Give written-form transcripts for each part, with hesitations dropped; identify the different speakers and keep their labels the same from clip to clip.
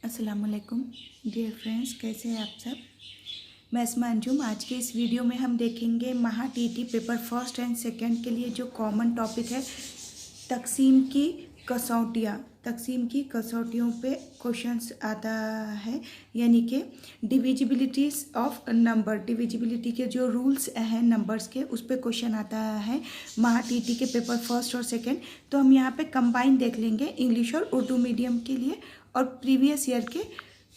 Speaker 1: अस्सलामुअलैकुम dear friends, कैसे हैं आप सब। मैं अस्मा अंजुम। आज के इस वीडियो में हम देखेंगे महा TT paper first and second के लिए जो कॉमन टॉपिक है तकसीम की कसौटियाँ। तकसीम की कसौटियों पे क्वेश्चंस आता है, यानी कि डिविजिबिलिटीज़ ऑफ नंबर, डिविजिबिलिटी के जो रूल्स हैं नंबर्स के, उस पर क्वेश्चन आता है महा टीटी के पेपर फर्स्ट और सेकंड। तो हम यहाँ पे कंबाइन देख लेंगे इंग्लिश और उर्दू मीडियम के लिए, और प्रीवियस ईयर के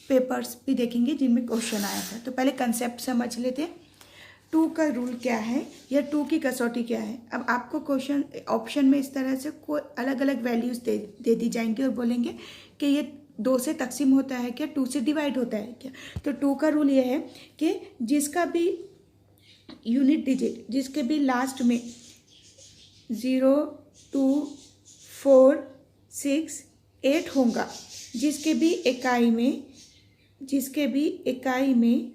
Speaker 1: पेपर्स भी देखेंगे जिनमें क्वेश्चन आया था। तो पहले कंसेप्ट समझ लेते हैं, टू का रूल क्या है या टू की कसौटी क्या है। अब आपको क्वेश्चन ऑप्शन में इस तरह से कोई अलग अलग वैल्यूज़ दे दी जाएंगी और बोलेंगे कि ये 2 से तकसीम होता है क्या, 2 से डिवाइड होता है क्या। तो टू का रूल ये है कि जिसका भी यूनिट डिजिट, जिसके भी लास्ट में 0, 2, 4, 6, 8 होगा, जिसके भी इकाई में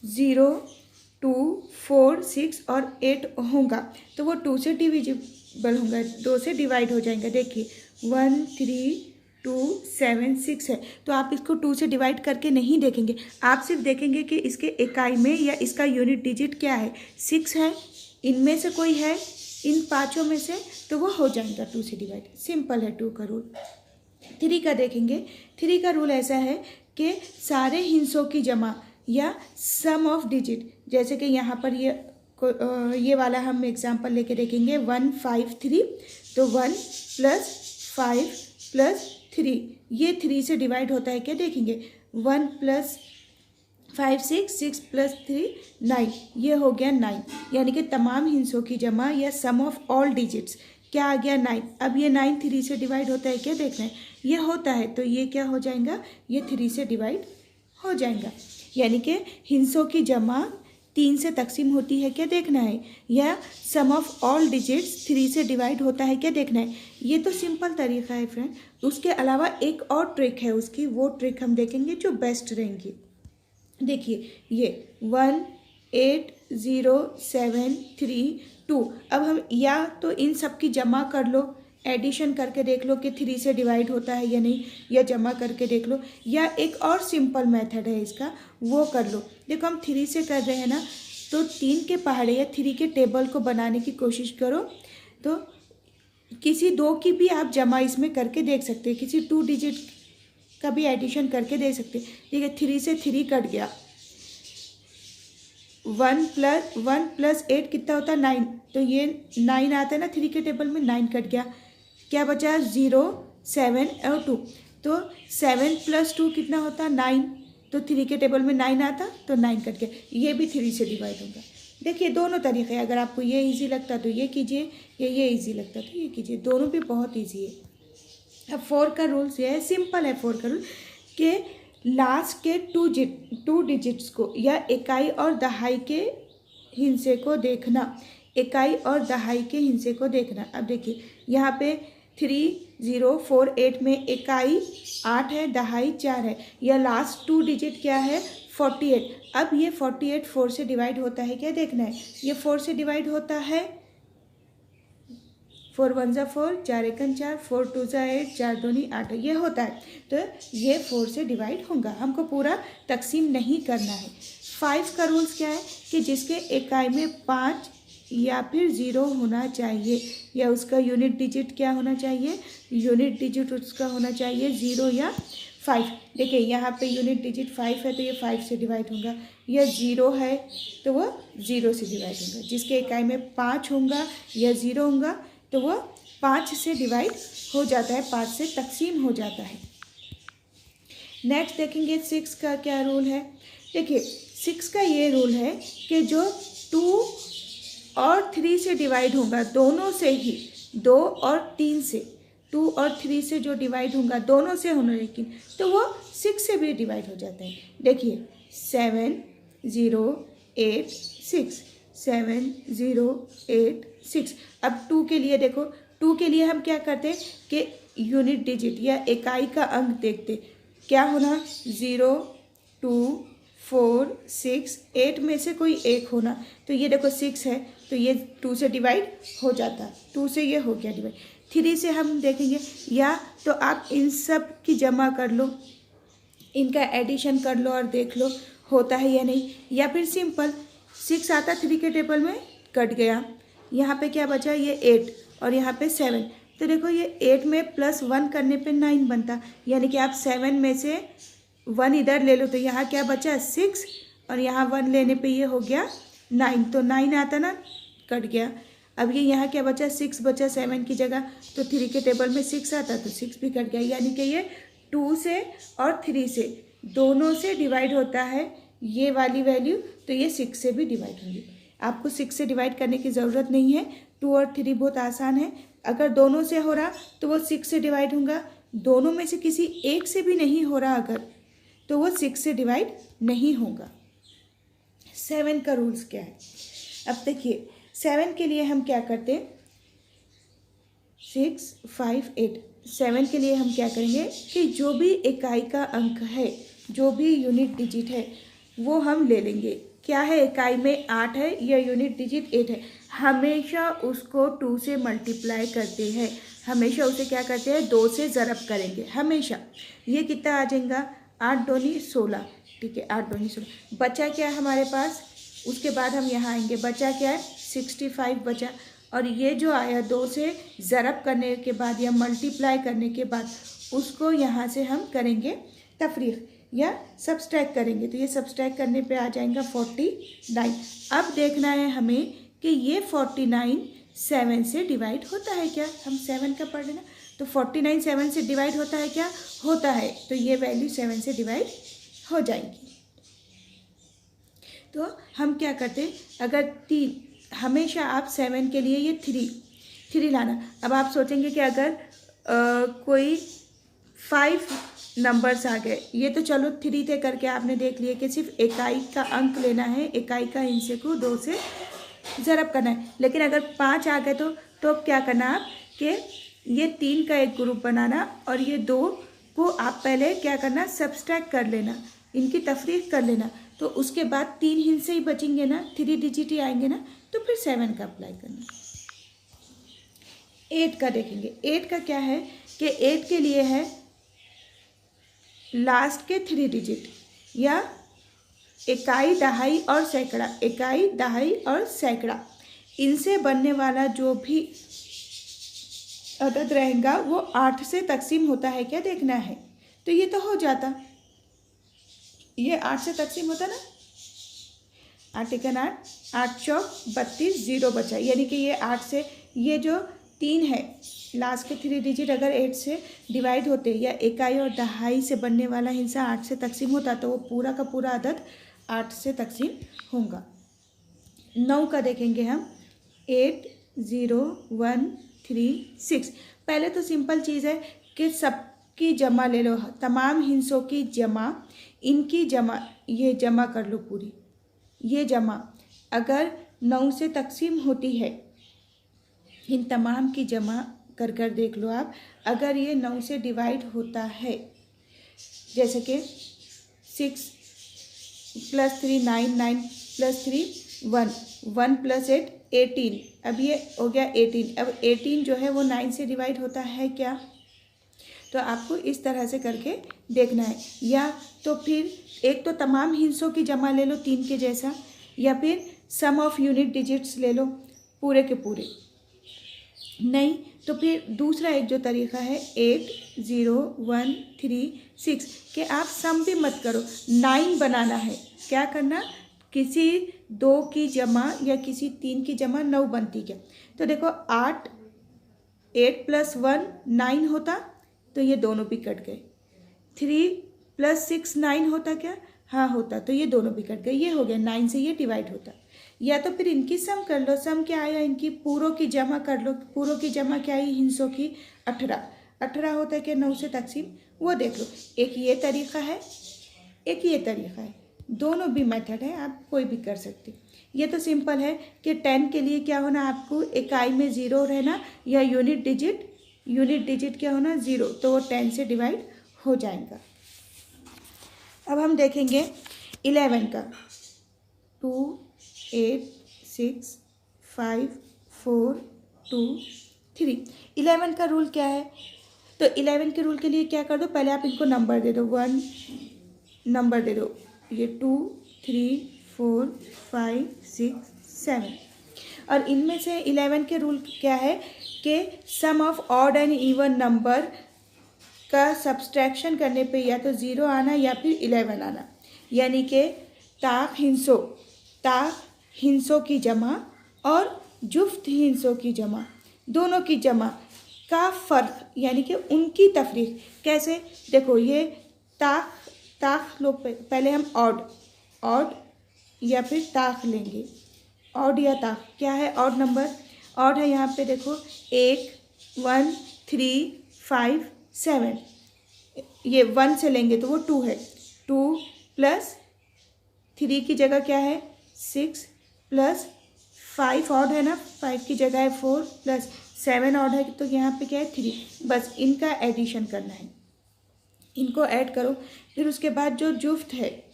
Speaker 1: 0, 2, 4, 6 और 8 होगा, तो वो 2 से डिविजिबल होगा, 2 से डिवाइड हो जाएंगे। देखिए 1, 3, 2, 7, 6 है, तो आप इसको 2 से डिवाइड करके नहीं देखेंगे, आप सिर्फ देखेंगे कि इसके इकाई में या इसका यूनिट डिजिट क्या है। 6 है, इनमें से कोई है, इन पाँचों में से, तो वो हो जाएगा 2 से डिवाइड। सिंपल है 2 का रूल। 3 का देखेंगे। 3 का रूल ऐसा है कि सारे हिस्सों की जमा या सम ऑफ डिजिट, जैसे कि यहाँ पर ये वाला हम एग्जांपल लेके देखेंगे 1, 5, 3, तो 1 + 5 + 3, ये 3 से डिवाइड होता है क्या देखेंगे। 1 + 5, 6, 6 + 3, 9, ये हो गया 9, यानी कि तमाम हिस्सों की जमा या सम ऑफ ऑल डिजिट्स क्या आ गया 9। अब ये 9 3 से डिवाइड होता है क्या देखना है, ये होता है, तो ये क्या हो जाएगा, ये 3 से डिवाइड हो जाएगा। यानी कि हिस्सों की जमा 3 से तकसीम होती है क्या देखना है, या सम ऑफ ऑल डिजिट्स 3 से डिवाइड होता है क्या देखना है। ये तो सिंपल तरीका है फ्रेंड। उसके अलावा एक और ट्रिक है उसकी, वो ट्रिक हम देखेंगे जो बेस्ट रहेंगी। देखिए ये 1, 8, 0, 7, 3, 2। अब हम या तो इन सब की जमा कर लो, एडिशन करके देख लो कि 3 से डिवाइड होता है या नहीं, या जमा करके देख लो, या एक और सिंपल मेथड है इसका, वो कर लो। देखो हम 3 से कर रहे हैं ना, तो 3 के पहाड़े या 3 के टेबल को बनाने की कोशिश करो, तो किसी 2 की भी आप जमा इसमें करके देख सकते हैं, किसी 2 डिजिट का भी एडिशन करके दे सकते हैं। देखिए 3 से 3 कट गया, 1 + 8 कितना होता है 9, तो ये 9 आता है ना 3 के टेबल में, 9 कट गया, क्या बचा 0, 7 और 2, तो 7 + 2 कितना होता 9, तो 3 के टेबल में 9 आता, तो 9 कट गया, ये भी 3 से डिवाइड होगा। देखिए दोनों तरीके, अगर आपको ये इजी लगता तो ये कीजिए, या ये इजी लगता तो ये कीजिए, दोनों भी बहुत इजी है। अब 4 का रूल्स ये है, सिंपल है 4 का रूल, कि लास्ट के 2 डिजिट्स को या इकाई और दहाई के हिस्से को देखना, इकाई और दहाई के हिस्से को देखना। अब देखिए यहाँ पे 3, 0, 4, 8 में इकाई 8 है, दहाई 4 है, या लास्ट 2 डिजिट क्या है 48। अब ये 48 4 से डिवाइड होता है क्या देखना है, ये 4 से डिवाइड होता है, 4 1 = 4, 4 1 = 4, 4 2 = 8, 4 2 = 8, ये होता है, तो ये 4 से डिवाइड होगा, हमको पूरा तकसीम नहीं करना है। 5 का रूल्स क्या है कि जिसके इकाई में 5 या फिर 0 होना चाहिए, या उसका यूनिट डिजिट क्या होना चाहिए, यूनिट डिजिट उसका होना चाहिए 0 या 5। देखिए यहाँ पे यूनिट डिजिट 5 है, तो ये 5 से डिवाइड होगा, या 0 है तो वो 0 से डिवाइड होगा, जिसके इकाई में 5 होगा या 0 होगा तो वो 5 से डिवाइड हो जाता है, 5 से तकसीम हो जाता है। नेक्स्ट देखेंगे 6 का क्या रूल है। देखिए 6 का ये रूल है कि जो 2 और 3 से डिवाइड होगा, दोनों से ही, 2 और 3 से, 2 और 3 से जो डिवाइड होगा दोनों से होना, लेकिन तो वो 6 से भी डिवाइड हो जाता है। देखिए 7, 0, 8, 6, 7, 0, 8, 6। अब 2 के लिए देखो, 2 के लिए हम क्या करते कि यूनिट डिजिट या इकाई का अंक देखते, क्या होना 0, 2, 4, 6, 8 में से कोई एक होना, तो ये देखो 6 है, तो ये 2 से डिवाइड हो जाता, 2 से ये हो गया डिवाइड। 3 से हम देखेंगे, या तो आप इन सब की जमा कर लो, इनका एडिशन कर लो और देख लो होता है या नहीं, या फिर सिंपल 6 आता 3 के टेबल में, कट गया, यहाँ पे क्या बचा, ये 8 और यहाँ पे 7। तो देखो ये 8 में +1 करने पे 9 बनता, यानी कि आप 7 में से 1 इधर ले लो तो यहाँ क्या बचा 6 और यहाँ 1 लेने पे ये हो गया 9, तो 9 आता ना, कट गया। अब ये यहाँ क्या बचा 6 बचा 7 की जगह, तो 3 के टेबल में 6 आता तो 6 भी कट गया, यानी कि ये 2 से और 3 से दोनों से डिवाइड होता है ये वाली वैल्यू, तो ये 6 से भी डिवाइड होंगी। आपको 6 से डिवाइड करने की ज़रूरत नहीं है, 2 और 3 बहुत आसान है। अगर दोनों से हो रहा तो वो 6 से डिवाइड होगा, दोनों में से किसी एक से भी नहीं हो रहा अगर, तो वो 6 से डिवाइड नहीं होगा। 7 का रूल्स क्या है, अब देखिए 7 के लिए हम क्या करते हैं, 6 5 8, 7 के लिए हम क्या करेंगे कि जो भी इकाई का अंक है, जो भी यूनिट डिजिट है वो हम ले लेंगे। क्या है, इकाई में 8 है या यूनिट डिजिट 8 है, हमेशा उसको 2 से मल्टीप्लाई करते हैं, हमेशा उसे क्या करते हैं 2 से ज़रब करेंगे हमेशा। ये कितना आ जाएगा, 8 दूनी 16, ठीक है 8 दूनी 16, बचा क्या हमारे पास, उसके बाद हम यहाँ आएंगे, बचा क्या है 65 बचा, और ये जो आया 2 से ज़रब करने के बाद या मल्टीप्लाई करने के बाद उसको यहाँ से हम करेंगे तफरीक या सब्सट्रैक्ट करेंगे, तो ये सब्सट्रैक्ट करने पे आ जाएगा 49। अब देखना है हमें कि ये 49 7 से डिवाइड होता है क्या, हम 7 का पढ़ लेना, तो 49 7 से डिवाइड होता है क्या, होता है, तो ये वैल्यू 7 से डिवाइड हो जाएगी। तो हम क्या करते हैं, अगर 3, हमेशा आप 7 के लिए ये 3 लाना। अब आप सोचेंगे कि अगर कोई 5 नंबर्स आ गए, ये तो चलो 3 थे करके आपने देख लिया कि सिर्फ इकाई का अंक लेना है, इकाई का हिस्से को 2 से ज़रब करना है, लेकिन अगर 5 आ गए तो क्या करना आप कि ये 3 का एक ग्रुप बनाना और ये 2 को आप पहले क्या करना सब्सट्रैक्ट कर लेना, इनकी तफरीक कर लेना, तो उसके बाद 3 हिस्से ही बचेंगे ना, 3 डिजिट ही आएंगे ना, तो फिर 7 का अप्लाई करना। 8 का देखेंगे, 8 का क्या है कि 8 के लिए है लास्ट के 3 डिजिट या इकाई, दहाई और सैकड़ा, इकाई, दहाई और सैकड़ा, इनसे बनने वाला जो भी अदद रहेगा वो 8 से तकसीम होता है क्या देखना है, तो ये तो हो जाता, ये 8 से तकसीम होता ना, 8 एकन 8, 8 चौक 32, 0 बचा, यानी कि ये 8 से, ये जो 3 है लास्ट के 3 डिजिट अगर 8 से डिवाइड होते या इकाई और दहाई से बनने वाला हिस्सा 8 से तकसीम होता तो वो पूरा का पूरा अदद 8 से तकसीम होगा। 9 का देखेंगे हम, 8 0 1 3 6। पहले तो सिंपल चीज़ है कि सबकी जमा ले लो, तमाम हिस्सों की जमा, इनकी जमा, ये जमा कर लो पूरी, ये जमा अगर 9 से तकसीम होती है, इन तमाम की जमा कर कर देख लो आप, अगर ये 9 से डिवाइड होता है, जैसे कि 6 + 3 9, 9 + 3 1, 1 + 8 18, अब ये हो गया 18। अब 18 जो है वो 9 से डिवाइड होता है क्या, तो आपको इस तरह से करके देखना है, या तो फिर एक तो तमाम हिस्सों की जमा ले लो 3 के जैसा, या फिर सम ऑफ यूनिट डिजिट्स ले लो पूरे के पूरे, नहीं तो फिर दूसरा एक जो तरीका है 8 0 1 3 6 के आप सम भी मत करो, 9 बनाना है, क्या करना, किसी 2 की जमा या किसी 3 की जमा 9 बनती क्या, तो देखो 8 + 1 9 होता, तो ये दोनों भी कट गए, 3 + 6 9 होता क्या, हाँ होता, तो ये दोनों भी कट गए, ये हो गया 9 से ये डिवाइड होता, या तो फिर इनकी सम कर लो, सम क्या आया, इनकी पूरों की जमा कर लो, पूरों की जमा क्या आई, हिस्सों की 18 होता है कि 9 से तकसीम, वो देख लो, एक ये तरीका है, एक ये तरीका है, दोनों भी मेथड है, आप कोई भी कर सकते। ये तो सिंपल है कि 10 के लिए क्या होना, आपको इकाई में 0 रहना या यूनिट डिजिट क्या होना 0, तो वो 10 से डिवाइड हो जाएगा। अब हम देखेंगे 11 का, 2 8 6 5 4 2 3। 11 का रूल क्या है? तो 11 के रूल के लिए क्या कर दो, पहले आप इनको नंबर दे दो, 1 नंबर दे दो, ये 2 3 4 5 6 7। और इनमें से 11 के रूल क्या है कि sum of odd and even number का सब्सट्रैक्शन करने पे या तो 0 आना या फिर 11 आना, यानी कि ताक हिंसों की जमा और जुफ्त हिंसों की जमा, दोनों की जमा का फ़र्क, यानी कि उनकी तफरीक कैसे। देखो ये ताक लोग पहले हम ऑड या फिर ताक लेंगे, ऑड या ताक। क्या है ऑड नंबर? ऑड है यहाँ पे देखो 1 1 3 5 7, ये 1 से लेंगे तो वो 2 है, 2 प्लस 3 की जगह क्या है 6 प्लस 5 ऑड है ना, 5 की जगह है 4 प्लस 7 ऑड है तो यहाँ पे क्या है 3। बस इनका एडिशन करना है, इनको ऐड करो। फिर उसके बाद जो जुफ्त है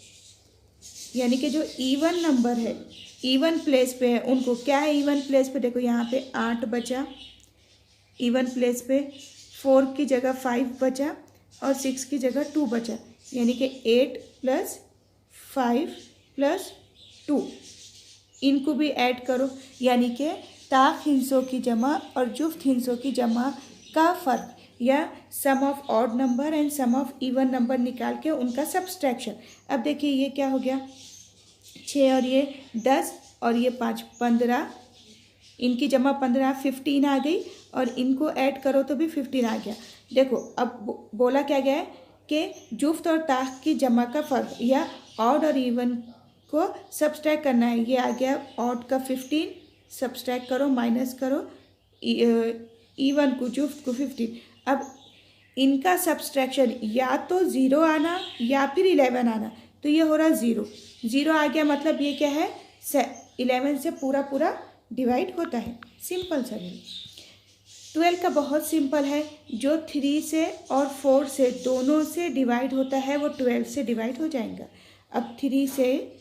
Speaker 1: यानी कि जो इवन नंबर है, इवन प्लेस पे है, उनको क्या है इवन प्लेस पे, देखो यहाँ पे 8 बचा, इवन प्लेस पे 4 की जगह 5 बचा और 6 की जगह 2 बचा, यानी कि 8 प्लस 5 प्लस 2, इनको भी ऐड करो, यानी कि ताक हिंसों की जमा और जुफ्त हिंसों की जमा का फ़र्क या sum of odd number and sum of even number निकाल के उनका सब्सट्रैक्शन। अब देखिए ये क्या हो गया, 6 और ये 10 और ये 5 15, इनकी जमा 15 15 आ गई और इनको ऐड करो तो भी 15 आ गया। देखो अब बोला क्या गया है कि जुफ्त और ताक की जमा का फ़र्क या ऑड और इवन को सब्सट्रैक्ट करना है। ये आ गया ऑड का 15, सब्सट्रैक्ट करो माइनस करो इवन को जुफ्त को 15। अब इनका सब्सट्रैक्शन या तो 0 आना या फिर 11 आना, तो ये हो रहा 0 आ गया, मतलब ये क्या है 11 से पूरा डिवाइड होता है। सिंपल सा है। 12 का बहुत सिंपल है, जो 3 से और 4 से दोनों से डिवाइड होता है वो 12 से डिवाइड हो जाएगा। अब 3 से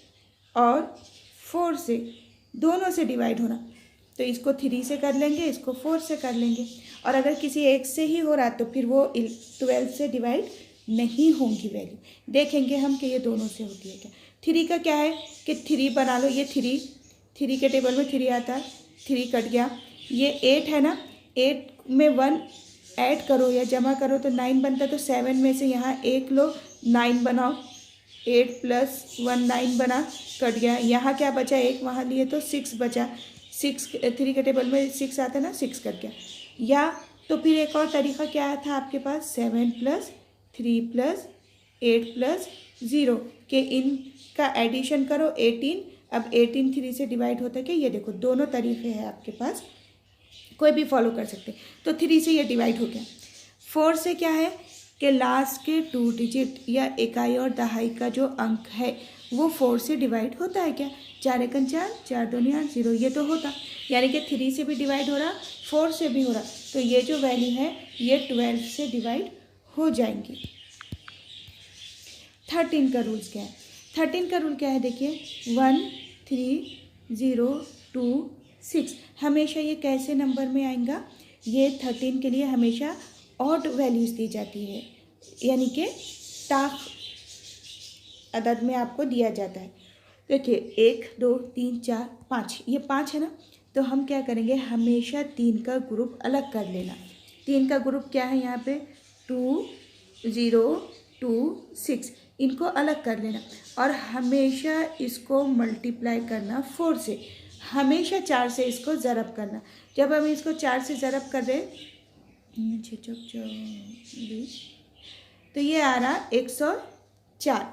Speaker 1: और 4 से दोनों से डिवाइड होना, तो इसको 3 से कर लेंगे, इसको 4 से कर लेंगे, और अगर किसी एक से ही हो रहा तो फिर वो 12 से डिवाइड नहीं होंगी वैल्यू। देखेंगे हम कि ये दोनों से होती है क्या। 3 का क्या है कि 3 बना लो, ये 3 के टेबल में 3 आता है, 3 कट गया। ये 8 है ना, 8 में 1 ऐड करो या जमा करो तो 9 बनता है, तो 7 में से यहाँ 1 लो 9 बनाओ, 8 प्लस 1 9 बना, कट गया। यहाँ क्या बचा 1, वहाँ लिए तो 6 बचा, 3 के टेबल में 6 आता है ना, 6 कट गया। या तो फिर एक और तरीका क्या था आपके पास, 7 प्लस 3 प्लस 8 प्लस 0 के इनका एडिशन करो 18। अब 18 3 से डिवाइड होता है क्या, ये देखो दोनों तरीके हैं आपके पास, कोई भी फॉलो कर सकते। तो 3 से ये डिवाइड हो गया। 4 से क्या है कि लास्ट के 2 डिजिट या इकाई और दहाई का जो अंक है वो 4 से डिवाइड होता है क्या, 4 एकन 4, 4 दूनी 8 0, ये तो होता, यानी कि 3 से भी डिवाइड हो रहा, 4 से भी हो रहा, तो ये जो वैल्यू है ये 12 से डिवाइड हो जाएंगी। 13 का रूल्स क्या है? 13 का रूल क्या है देखिए, 1 3 0 2 6, हमेशा ये कैसे नंबर में आएगा, ये 13 के लिए हमेशा ऑड वैल्यूज दी जाती है, यानी कि ताक अदद में आपको दिया जाता है। देखिए 1 2 3 4 5, ये 5 है ना, तो हम क्या करेंगे, हमेशा 3 का ग्रुप अलग कर लेना। 3 का ग्रुप क्या है यहाँ पे 2 0 2 6, इनको अलग कर लेना और हमेशा इसको मल्टीप्लाई करना 4 से, हमेशा 4 से इसको ज़रब करना। जब हम इसको 4 से ज़रब कर रहे 6 24, तो ये आ रहा 104।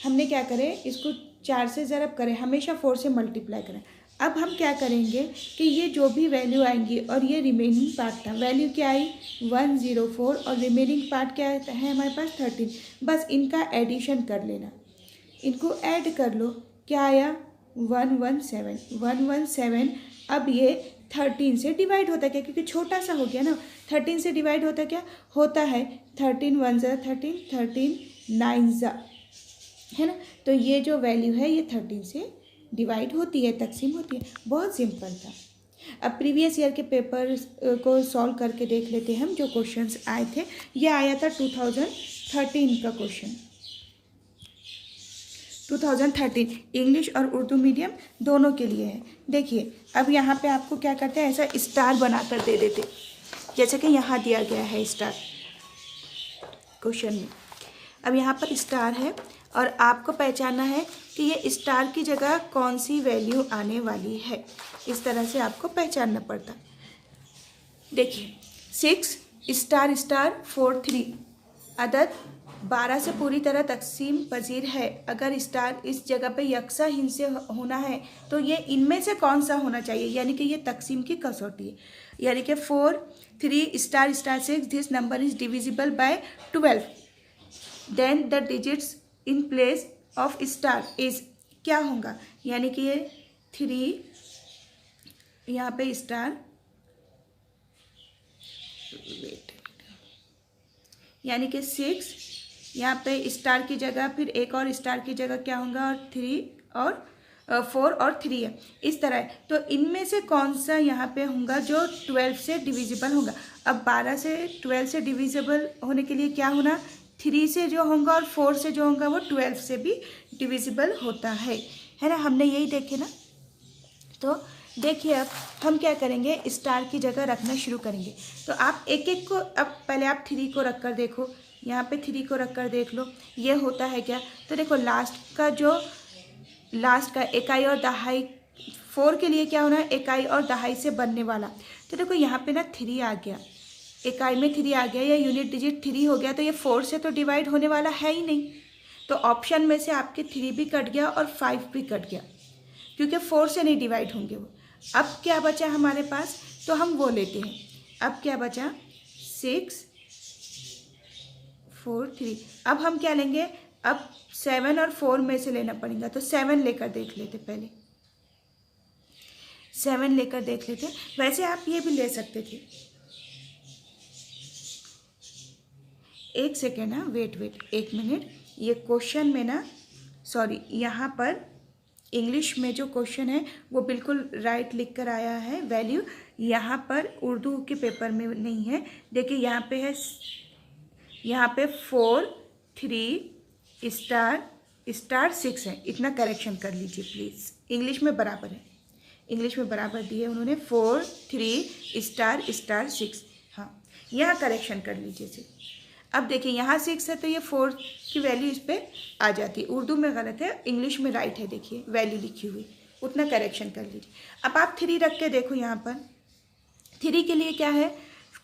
Speaker 1: हमने क्या करें, इसको 4 से ज़रब करें, हमेशा 4 से मल्टीप्लाई करें। अब हम क्या करेंगे कि ये जो भी वैल्यू आएंगी और ये रिमेनिंग पार्ट था, वैल्यू क्या आई 104 और रिमेनिंग पार्ट क्या है हमारे पास 13, बस इनका एडिशन कर लेना, इनको ऐड कर लो, क्या आया 117। अब ये 13 से डिवाइड होता है क्या, क्योंकि छोटा सा हो गया ना, 13 से डिवाइड होता क्या होता है 13 1 13 13 9 है ना, तो ये जो वैल्यू है ये 13 से डिवाइड होती है, तकसीम होती है। बहुत सिंपल था। अब प्रीवियस ईयर के पेपर को सॉल्व करके देख लेते हैं हम, जो क्वेश्चंस आए थे। ये आया था 2013 का क्वेश्चन, 2013 इंग्लिश और उर्दू मीडियम दोनों के लिए है। देखिए अब यहाँ पे आपको क्या करते हैं, ऐसा स्टार बनाकर दे देते, जैसे कि यहाँ दिया गया है स्टार क्वेश्चन में। अब यहाँ पर स्टार है और आपको पहचानना है कि ये स्टार की जगह कौन सी वैल्यू आने वाली है, इस तरह से आपको पहचानना पड़ता। देखिए 6 स्टार स्टार 4 3 अदद 12 से पूरी तरह तकसीम पजीर है। अगर स्टार इस जगह पे यकसा हिस्से होना है तो ये इनमें से कौन सा होना चाहिए, यानी कि ये तकसीम की कसौटी है। यानी कि 4 3 star star 6 this number is divisible by 12, then the digits in place of star is, क्या होगा, यानी कि ये 3 यहाँ पे स्टार, यानी कि 6 यहाँ पे स्टार की जगह फिर एक और स्टार की जगह क्या होगा, और 3 और 4 और 3 है, इस तरह है। तो इनमें से कौन सा यहाँ पे होगा जो 12 से डिविजिबल होगा। अब 12 से 12 से डिविजिबल होने के लिए क्या होना, 3 से जो होगा और 4 से जो होगा वो 12 से भी डिविजिबल होता है ना। हमने यही देखे ना। तो देखिए अब हम क्या करेंगे, स्टार की जगह रखना शुरू करेंगे। तो आप एक एक को, अब पहले आप 3 को रख कर देखो, यहाँ पे 3 को रख कर देख लो ये होता है क्या। तो देखो लास्ट का इकाई और दहाई, 4 के लिए क्या होना है, इकाई और दहाई से बनने वाला। तो देखो यहाँ पे ना 3 आ गया, इकाई में 3 आ गया, या यूनिट डिजिट 3 हो गया, तो ये 4 से तो डिवाइड होने वाला है ही नहीं। तो ऑप्शन में से आपके 3 भी कट गया और 5 भी कट गया, क्योंकि 4 से नहीं डिवाइड होंगे वो। अब क्या बचा हमारे पास, तो हम वो लेते हैं। अब क्या बचा, 6 4 3। अब हम क्या लेंगे, अब 7 और 4 में से लेना पड़ेगा। तो 7 लेकर देख लेते, पहले 7 लेकर देख लेते। वैसे आप ये भी ले सकते थे, एक सेकेंड, हाँ वेट 1 मिनट। ये क्वेश्चन में ना, सॉरी, यहाँ पर इंग्लिश में जो क्वेश्चन है वो बिल्कुल राइट लिख कर आया है वैल्यू, यहाँ पर उर्दू के पेपर में नहीं है। देखिए यहाँ पे है, यहाँ पे 4 3 स्टार 6 है, इतना करेक्शन कर लीजिए प्लीज़। इंग्लिश में बराबर है, इंग्लिश में बराबर दिए उन्होंने, 4 3 स्टार 6। हाँ यहाँ करेक्शन कर लीजिए सिर्फ। अब देखिए यहाँ 6 है तो ये 4 की वैल्यू इस पर आ जाती है। उर्दू में गलत है, इंग्लिश में राइट है, देखिए वैल्यू लिखी हुई, उतना करेक्शन कर लीजिए। अब आप 3 रख के देखो, यहाँ पर 3 के लिए क्या है,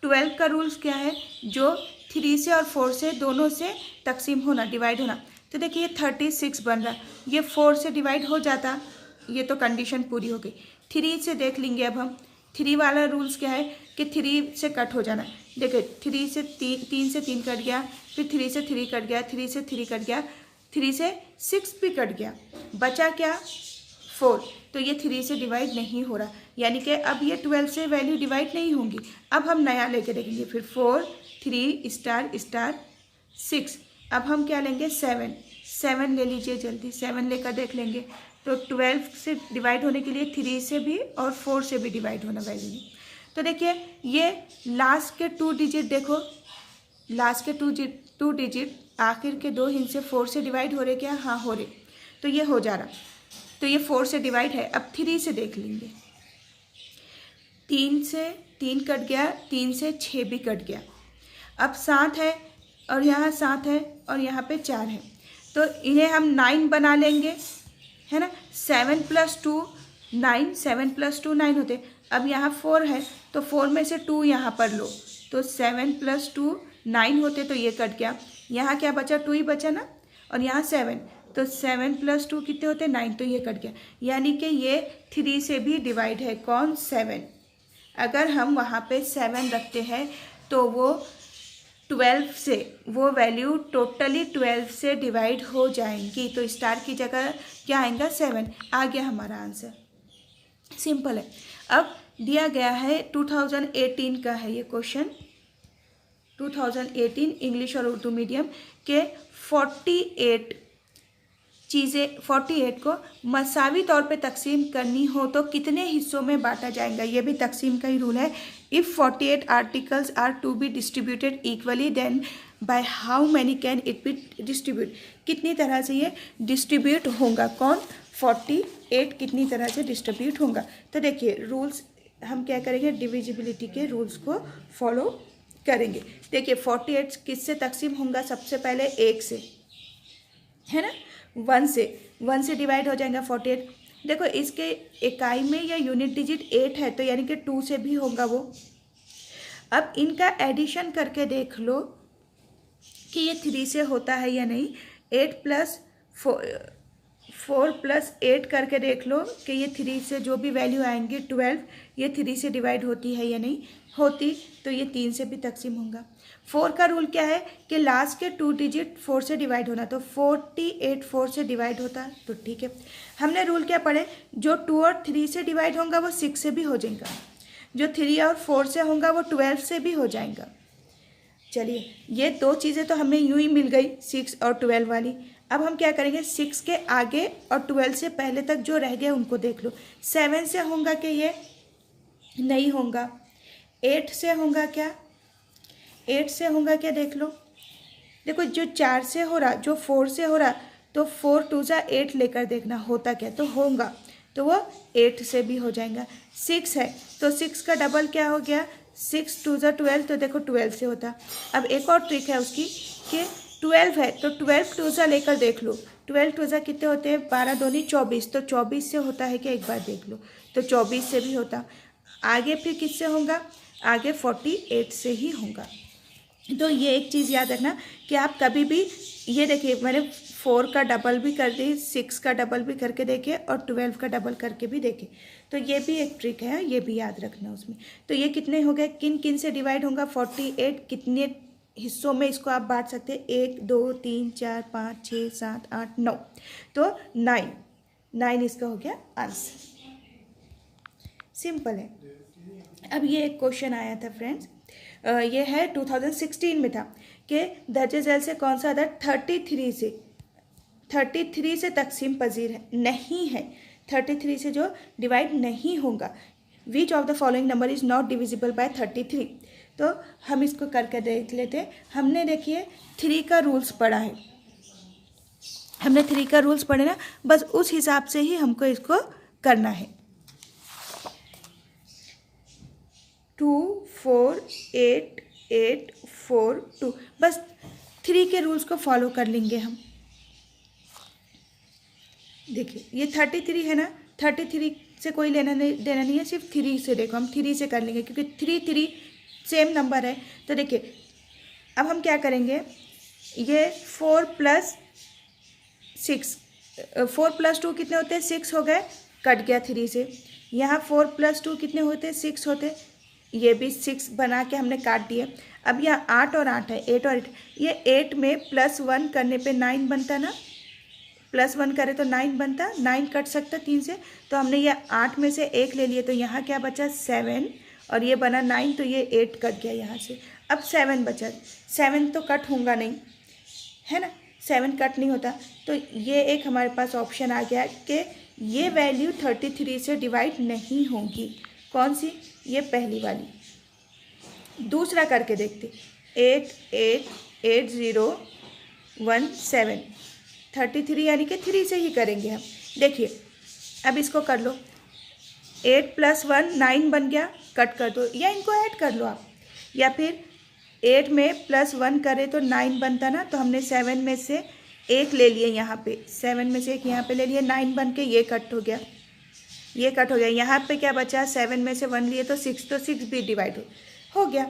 Speaker 1: 12 का रूल्स क्या है, जो 3 से और 4 से दोनों से तकसीम होना, डिवाइड होना। तो देखिए ये 36 बन रहा, ये 4 से डिवाइड हो जाता, ये तो कंडीशन पूरी हो गई। 3 से देख लेंगे अब हम, 3 वाला रूल्स क्या है कि 3 से कट हो जाना। देखिए 3 से 3 कट गया, फिर 3 से 3 कट गया, 3 से 3 कट गया, 3 से 6 भी कट गया, बचा क्या, 4। तो ये 3 से डिवाइड नहीं हो रहा, यानी कि अब ये 12 से वैल्यू डिवाइड नहीं होंगी। अब हम नया लेके देखेंगे, फिर 4 3 स्टार 6। अब हम क्या लेंगे, 7 ले लीजिए जल्दी, 7 लेकर देख लेंगे। तो 12 से डिवाइड होने के लिए 3 से भी और 4 से भी डिवाइड होना वैल्यू नहीं। तो देखिए ये लास्ट के 2 डिजिट देखो, लास्ट के 2 डिजिट आखिर के 2 हिस्से 4 से डिवाइड हो रहे क्या, हाँ हो रहे। तो ये हो जा रहा, तो ये 4 से डिवाइड है। अब 3 से देख लेंगे, 3 से 3 कट गया, 3 से 6 भी कट गया। अब 7 है और यहाँ 7 है और यहाँ पे 4 है, तो इन्हें हम 9 बना लेंगे, है ना। 7 + 2 9, 7 + 2 9 होते। अब यहाँ 4 है तो 4 में से 2 यहाँ पर लो, तो 7 + 2 9 होते, तो ये कट गया। यहाँ क्या बचा, 2 ही बचा ना, और यहाँ 7, तो 7 + 2 कितने होते, 9, तो ये कट गया। यानी कि ये 3 से भी डिवाइड है, कौन, 7। अगर हम वहाँ पे 7 रखते हैं तो वो 12 से, वो वैल्यू टोटली 12 से डिवाइड हो जाएंगी। तो स्टार की जगह क्या आएगा, 7 आ गया हमारा आंसर। सिंपल है। अब दिया गया है 2018 का है ये क्वेश्चन, 2018 इंग्लिश और उर्दू मीडियम के 48 चीज़ें 48 को मसावी तौर पे तकसीम करनी हो तो कितने हिस्सों में बांटा जाएगा। ये भी तकसीम का ही रूल है। If 48 articles are to be distributed equally then by how many can it be distribute, कितनी तरह से ये डिस्ट्रीब्यूट होगा, कौन 48 कितनी तरह से डिस्ट्रीब्यूट होगा। तो देखिए रूल्स हम क्या करेंगे, डिविजिबिलिटी के रूल्स को फॉलो करेंगे। देखिए 48 किससे तकसीम होगा, सबसे पहले 1 से, है ना, 1 से डिवाइड हो जाएगा 48। देखो इसके इकाई में या यूनिट डिजिट 8 है तो यानी कि 2 से भी होगा वो। अब इनका एडिशन करके देख लो कि ये 3 से होता है या नहीं। 8 + 4 + 8 करके देख लो कि ये 3 से जो भी वैल्यू आएंगी 12, ये 3 से डिवाइड होती है या नहीं होती, तो ये 3 से भी तकसीम होगा। 4 का रूल क्या है कि लास्ट के 2 डिजिट 4 से डिवाइड होना, तो 48 4 से डिवाइड होता है तो ठीक है। हमने रूल क्या पढ़े, जो 2 और 3 से डिवाइड होगा वो 6 से भी हो जाएगा, जो 3 और 4 से होगा वो 12 से भी हो जाएगा। चलिए ये 2 चीज़ें तो हमें यूं ही मिल गई, 6 और 12 वाली। अब हम क्या करेंगे, 6 के आगे और 12 से पहले तक जो रह गए उनको देख लो। 7 से होगा कि ये नहीं होगा। 8 से होगा क्या, 8 से होगा क्या देख लो। देखो जो 4 से हो रहा, जो 4 से हो रहा, तो 4 2 जा 8 लेकर देखना होता क्या, तो होगा तो वो 8 से भी हो जाएगा। 6 है तो 6 का डबल क्या हो गया, 6 2 जा 12, तो देखो 12 से होता। अब एक और ट्रिक है उसकी कि 12 है तो 12 2 जा लेकर देख लो। 12 2 जा कितने होते हैं, 12 दूनी 24, तो 24 से होता है कि एक बार देख लो, तो 24 से भी होता। आगे फिर किससे होगा, आगे 48 से ही होगा। तो ये एक चीज़ याद रखना कि आप कभी भी, ये देखिए मैंने 4 का डबल भी कर दी, 6 का डबल भी करके देखे और 12 का डबल करके भी देखे, तो ये भी एक ट्रिक है, ये भी याद रखना उसमें। तो ये कितने हो गए, किन किन से डिवाइड होगा 48, कितने हिस्सों में इसको आप बांट सकते हैं, 1 2 3 4 5 6 7 8 9, तो 9 इसका हो गया आंसर। सिंपल है। अब ये एक क्वेश्चन आया था फ्रेंड्स, ये है 2016 में था कि दर्जे से कौन सा अदद 33 से तकसीम पजीर है, नहीं है, 33 से जो डिवाइड नहीं होगा। Which of the following number is not divisible by 33। तो हम इसको करके देख लेते हैं। हमने देखिए 3 का रूल्स पढ़ा है, हमने 3 का रूल्स पढ़े ना, बस उस हिसाब से ही हमको इसको करना है। 2 4 8 8 4 2, बस 3 के रूल्स को फॉलो कर लेंगे हम। देखिए ये 33 है ना, 33 से कोई लेना नहीं देना नहीं है, सिर्फ 3 से देखो, हम 3 से कर लेंगे क्योंकि 3 सेम नंबर है। तो देखिए अब हम क्या करेंगे, ये 4 + 6, 4 + 2 कितने होते हैं, 6 हो गए, कट गया 3 से। यहाँ 4 + 2 कितने होते हैं, 6 होते, ये भी 6 बना के हमने काट दिए। अब यहाँ 8 और 8 है, 8 और 8, ये 8 में +1 करने पे 9 बनता ना, +1 करे तो 9 बनता, 9 कट सकता 3 से, तो हमने ये 8 में से 1 ले लिए, तो यहाँ क्या बचा 7, और ये बना 9, तो ये 8 कट गया यहाँ से। अब 7 बचा, 7 तो कट होगा नहीं, है ना, 7 कट नहीं होता, तो ये एक हमारे पास ऑप्शन आ गया कि ये वैल्यू 33 से डिवाइड नहीं होगी। कौन सी, ये पहली वाली। दूसरा करके देखते, 8 8 8 0 1 7, 33 यानी कि 3 से ही करेंगे हम। देखिए अब इसको कर लो, 8 + 1 9 बन गया, कट कर दो, या इनको ऐड कर लो आप, या फिर 8 में +1 करें तो 9 बनता ना, तो हमने 7 में से 1 ले लिए, यहाँ पे 7 में से 1 यहाँ पे ले लिए, 9 बन के ये कट हो गया, ये कट हो गया। यहाँ पे क्या बचा, 7 में से 1 लिए तो 6, तो 6 भी डिवाइड हो गया,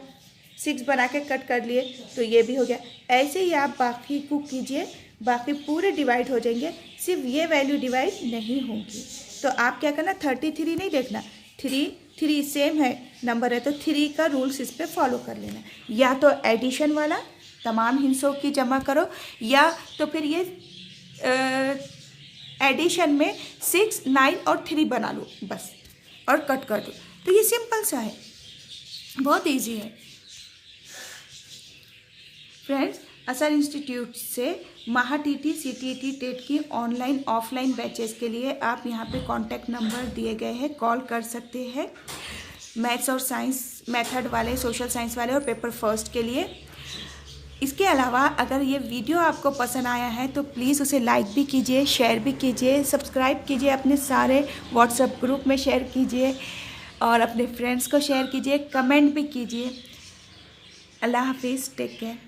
Speaker 1: 6 बना के कट कर लिए, तो ये भी हो गया। ऐसे ही आप बाकी को कीजिए, बाकी पूरे डिवाइड हो जाएंगे, सिर्फ ये वैल्यू डिवाइड नहीं होगी। तो आप क्या करना, 33 नहीं देखना, 3 सेम है नंबर है, तो 3 का रूल्स इस पर फॉलो कर लेना। या तो एडिशन वाला तमाम हिस्सों की जमा करो, या तो फिर ये एडिशन में 6 9 और 3 बना लो बस, और कट कर दो। तो ये सिंपल सा है, बहुत इजी है फ्रेंड्स। असर इंस्टीट्यूट से महा टीटी सीटीटी टेट की ऑनलाइन ऑफलाइन बैचेस के लिए आप यहाँ पे कॉन्टैक्ट नंबर दिए गए हैं, कॉल कर सकते हैं। मैथ्स और साइंस मेथड वाले, सोशल साइंस वाले और पेपर फर्स्ट के लिए। इसके अलावा अगर ये वीडियो आपको पसंद आया है तो प्लीज़ उसे लाइक भी कीजिए, शेयर भी कीजिए, सब्सक्राइब कीजिए, अपने सारे व्हाट्सएप ग्रुप में शेयर कीजिए और अपने फ्रेंड्स को शेयर कीजिए, कमेंट भी कीजिए। अल्लाह हाफिज़, टेक केयर।